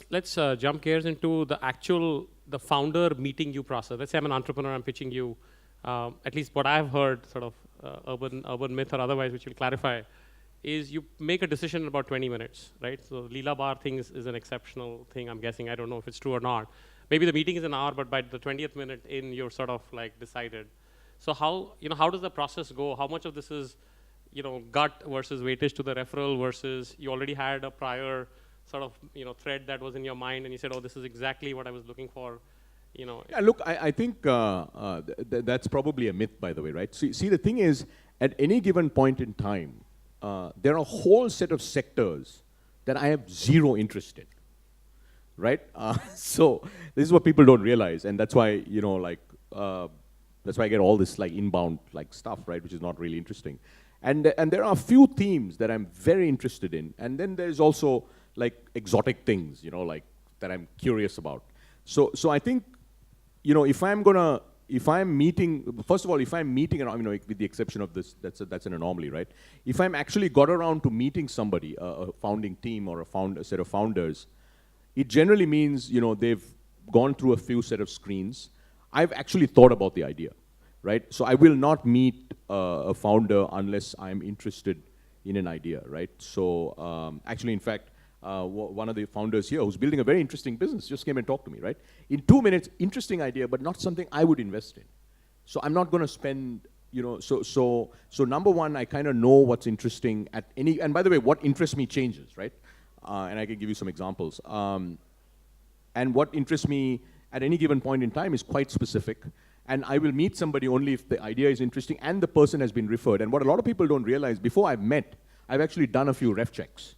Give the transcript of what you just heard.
let's jump gears into the founder meeting you process. Let's say I'm an entrepreneur, I'm pitching you, at least what I've heard, sort of urban myth or otherwise, which you'll clarify, is you make a decision in about 20 minutes, right? So Leela Bar thing is an exceptional thing, I'm guessing. I don't know if it's true or not. Maybe the meeting is an hour, but by the 20th minute in, you're sort of like decided. So how does the process go? How much of this is, gut versus weightage to the referral versus you already had a prior sort of, thread that was in your mind and you said, oh, this is exactly what I was looking for, Yeah, look, I think that's probably a myth, by the way, right? See, the thing is, at any given point in time, there are a whole set of sectors that I have zero interest in, right? So this is what people don't realize, and that's why, that's why I get all this like inbound like stuff, right, which is not really interesting. And there are a few themes that I'm very interested in, and then there's also like exotic things, like that I'm curious about. So I think, if I'm meeting, first of all, if I'm meeting, with the exception of this, that's an anomaly, right? If I'm actually got around to meeting somebody, a founding team or a set of founders, it generally means, they've gone through a few set of screens. I've actually thought about the idea, right? So I will not meet a founder unless I'm interested in an idea, right? So actually, in fact, one of the founders here who's building a very interesting business just came and talked to me, right? In 2 minutes, interesting idea, but not something I would invest in. So I'm not going to spend, so number one, I kind of know what's interesting at any, and by the way, what interests me changes, right? And I can give you some examples. And what interests me at any given point in time is quite specific. And I will meet somebody only if the idea is interesting and the person has been referred. And what a lot of people don't realize, before I've met, I've actually done a few ref checks.